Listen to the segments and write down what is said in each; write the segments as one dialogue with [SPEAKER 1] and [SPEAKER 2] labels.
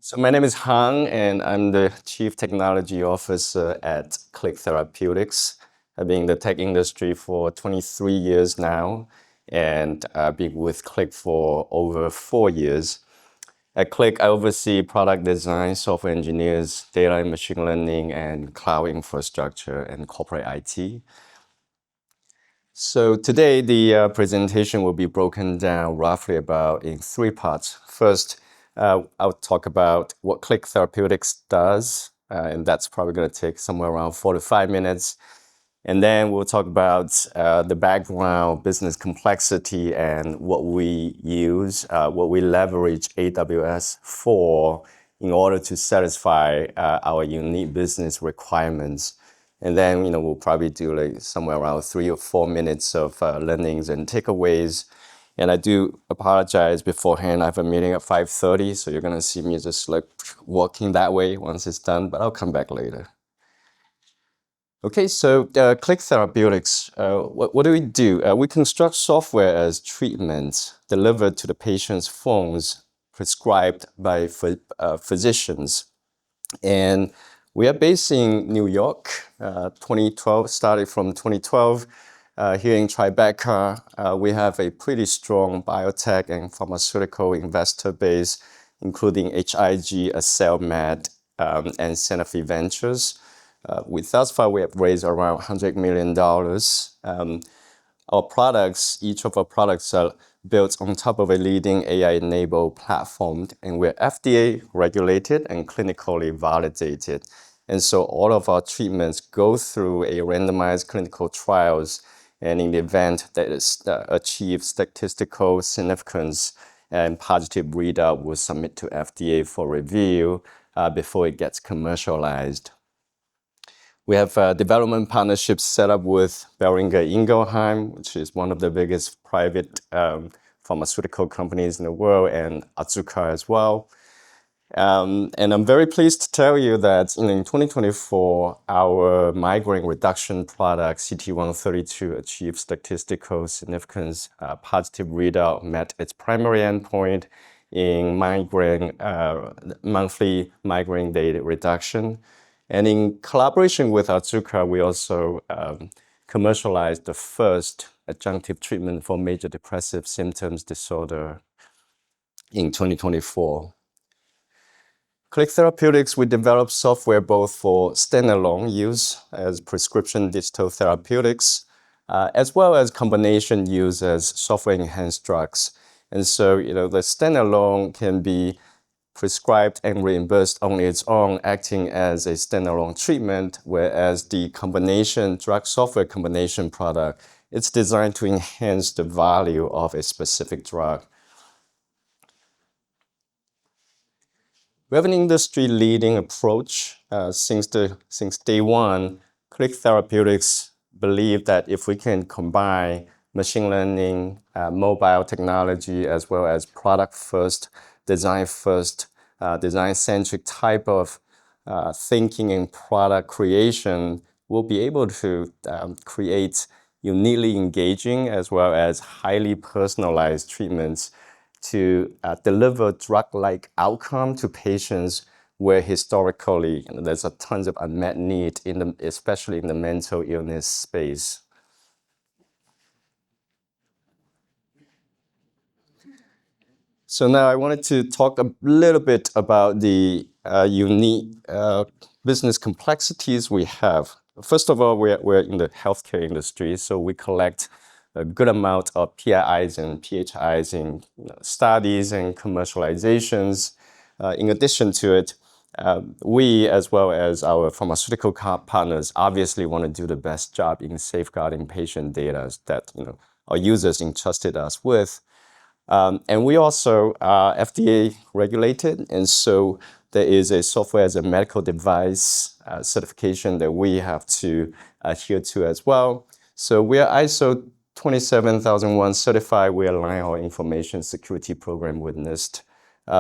[SPEAKER 1] So my name is Han, and I'm the Chief Technology Officer at Click Therapeutics. I've been in the tech industry for 23 years now, and I've been with Click for over 4 years. At Click, I oversee product design, software engineers, data and machine learning, and cloud infrastructure and corporate IT. So today, the presentation will be broken down roughly about in 3 parts. First, I'll talk about what Click Therapeutics does, and that's probably going to take somewhere around 4 to 5 minutes. And then we'll talk about the background, business complexity, and what we use, what we leverage AWS for in order to satisfy our unique business requirements. And then, we'll probably do like somewhere around 3 or 4 minutes of learnings and takeaways. And I do apologize beforehand. I have a meeting at 5:30, so you're going to see me just like walking that way once it's done, but I'll come back later. Okay, so Click Therapeutics, what do we do? We construct software as treatments delivered to the patient's phones prescribed by physicians. And we are based in New York, 2012, started from 2012. Here in Tribeca, we have a pretty strong biotech and pharmaceutical investor base, including HIG, AccelMed, and Sanofi Ventures. Thus far, we have raised around $100 million. Our products, each of our products are built on top of a leading AI-enabled platform, and we're FDA-regulated and clinically validated. And so all of our treatments go through a randomized clinical trials, and in the event that it achieves statistical significance and positive readout, we'll submit to FDA for review before it gets commercialized. We have development partnerships set up with Boehringer Ingelheim, which is one of the biggest private pharmaceutical companies in the world, and Otsuka as well. And I'm very pleased to tell you that in 2024, our migraine reduction product, CT132, achieved statistical significance, positive readout, met its primary endpoint in monthly migraine day reduction. And in collaboration with Otsuka, we also commercialized the first adjunctive treatment for major depressive symptoms disorder in 2024. Click Therapeutics, we develop software both for standalone use as prescription digital therapeutics, as well as combination use as software-enhanced drugs. And so, the standalone can be prescribed and reimbursed on its own, acting as a standalone treatment, whereas the combination drug software combination product, it's designed to enhance the value of a specific drug. We have an industry-leading approach since day one. Click Therapeutics believe that if we can combine machine learning, mobile technology, as well as product-first, design-first, design-centric type of thinking and product creation, we'll be able to create uniquely engaging as well as highly personalized treatments to deliver drug-like outcome to patients where historically there's a tons of unmet need, especially in the mental illness space. So now I wanted to talk a little bit about the unique business complexities we have. First of all, we're in the healthcare industry, so we collect a good amount of PIIs and PHIs in studies and commercializations. In addition to it, we, as well as our pharmaceutical partners, obviously want to do the best job in safeguarding patient data that our users entrusted us with. And we also are FDA regulated, and so there is a software as a medical device certification that we have to adhere to as well. So we are ISO 27001 certified. We align our information security program with NIST.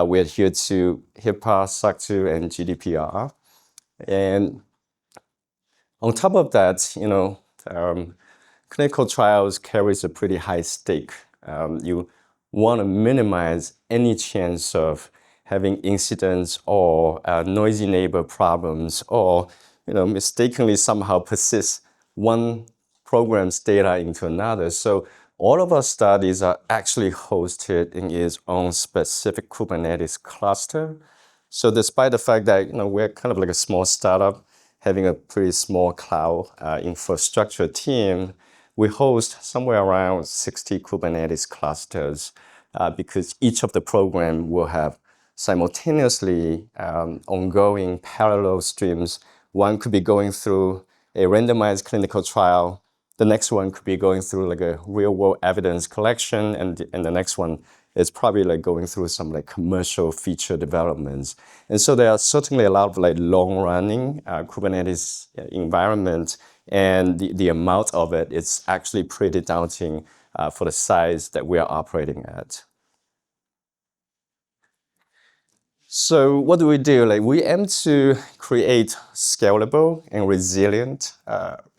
[SPEAKER 1] We adhere to HIPAA, SOC 2, and GDPR. And on top of that, clinical trials carries a pretty high stake. You want to minimize any chance of having incidents or noisy neighbor problems, or mistakenly somehow persist one program's data into another. So all of our studies are actually hosted in its own specific Kubernetes cluster. So despite the fact that we're kind of like a small startup having a pretty small cloud infrastructure team, we host somewhere around 60 Kubernetes clusters because each of the program will have simultaneously ongoing parallel streams. One could be going through a randomized clinical trial. The next one could be going through like a real world evidence collection, and the next one is probably like going through some like commercial feature developments. And so there are certainly a lot of like long running Kubernetes environment, and the amount of it is actually pretty daunting for the size that we are operating at. So what do we do? Like we aim to create scalable and resilient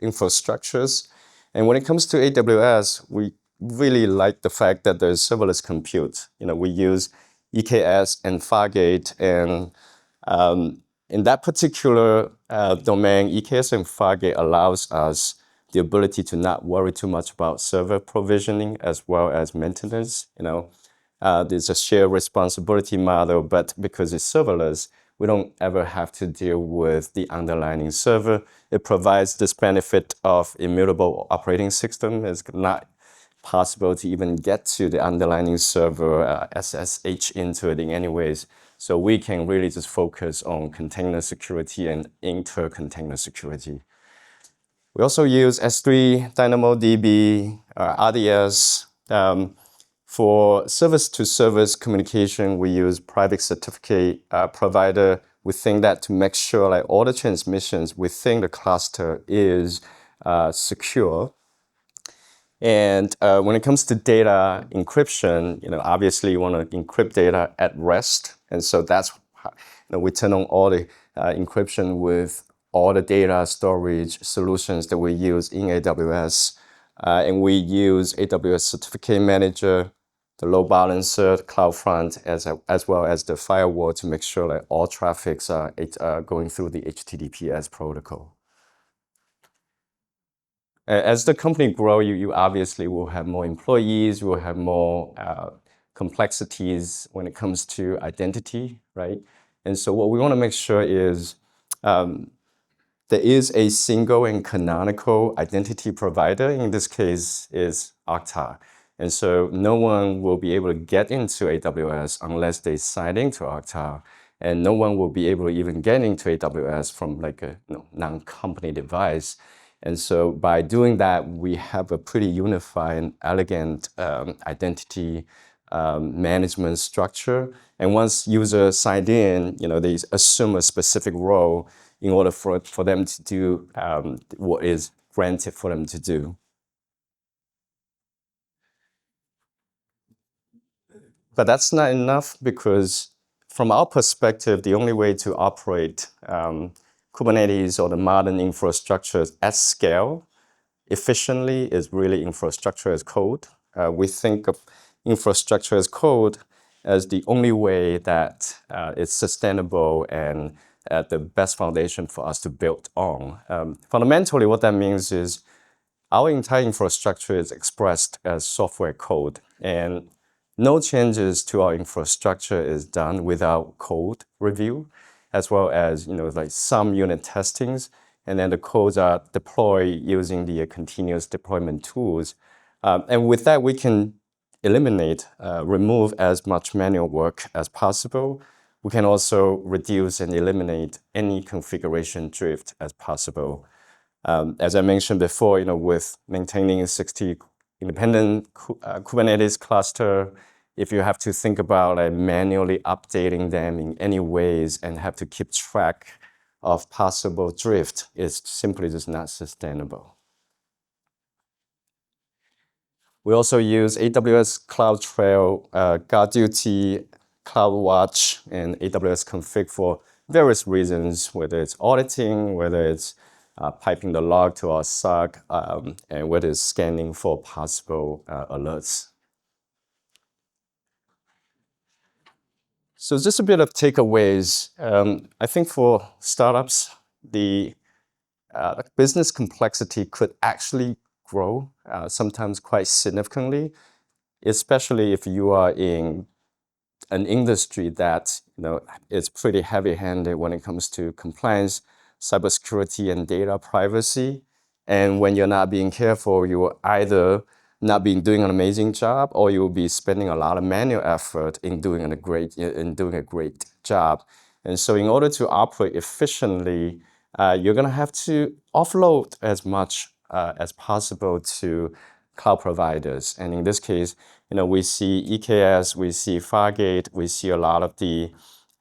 [SPEAKER 1] infrastructures. And when it comes to AWS, we really like the fact that there's serverless compute. We use EKS and Fargate, and in that particular domain, EKS and Fargate allows us the ability to not worry too much about server provisioning as well as maintenance. There's a shared responsibility model, but because it's serverless, we don't ever have to deal with the underlying server. It provides this benefit of immutable operating system. It's not possible to even get to the underlying server SSH into it in any ways. So we can really just focus on container security and inter-container security. We also use S3, DynamoDB, RDS. For service-to-service communication, we use private certificate provider. We think that to make sure like all the transmissions within the cluster is secure. And when it comes to data encryption, obviously you want to encrypt data at rest. And so that's how, we turn on all the encryption with all the data storage solutions that we use in AWS. And we use AWS Certificate Manager, the load balancer, CloudFront, as well as the firewall to make sure that all traffics are going through the HTTPS protocol. As the company grows, you obviously will have more employees, you will have more complexities when it comes to identity, right? And so what we want to make sure is there is a single and canonical identity provider. In this case is Okta. And so no one will be able to get into AWS unless they sign into Okta. And no one will be able to even get into AWS from like a non-company device. And so by doing that, we have a pretty unified and elegant identity management structure. And once users signed in, they assume a specific role in order for them to do what is granted for them to do. But that's not enough because from our perspective, the only way to operate Kubernetes or the modern infrastructures at scale efficiently is really infrastructure as code. We think of infrastructure as code as the only way that it's sustainable and the best foundation for us to build on. Fundamentally, what that means is our entire infrastructure is expressed as software code, and no changes to our infrastructure is done without code review, as well as like some unit testings, and then the codes are deployed using the continuous deployment tools. And with that, we can eliminate, remove as much manual work as possible. We can also reduce and eliminate any configuration drift as possible. As I mentioned before, with maintaining a 60 independent Kubernetes cluster, if you have to think about manually updating them in any ways and have to keep track of possible drift, it's simply just not sustainable. We also use AWS CloudTrail, GuardDuty, CloudWatch, and AWS Config for various reasons, whether it's auditing, whether it's piping the log to our SOC, and whether it's scanning for possible alerts. So just a bit of takeaways. I think for startups, the business complexity could actually grow, sometimes quite significantly, especially if you are in an industry that is pretty heavy-handed when it comes to compliance, cybersecurity, and data privacy. And when you're not being careful, you will either not be doing an amazing job, or you will be spending a lot of manual effort in doing a great job. And so, in order to operate efficiently, you're going to have to offload as much as possible to cloud providers. And in this case, we see EKS, we see Fargate, we see a lot of the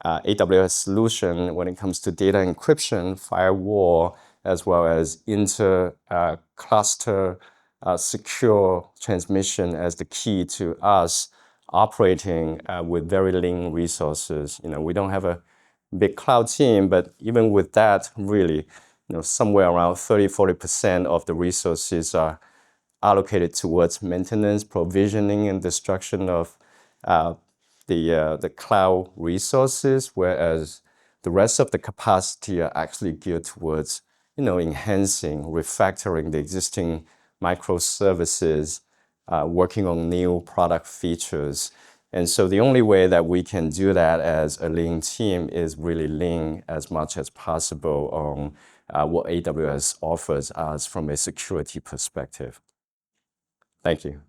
[SPEAKER 1] AWS solution when it comes to data encryption, firewall, as well as inter-cluster secure transmission as the key to us operating with very lean resources. We don't have a big cloud team, but even with that, really, somewhere around 30-40% of the resources are allocated towards maintenance, provisioning, and destruction of the cloud resources, whereas the rest of the capacity are actually geared towards enhancing, refactoring the existing microservices, working on new product features. And so the only way that we can do that as a lean team is really lean as much as possible on what AWS offers us from a security perspective. Thank you.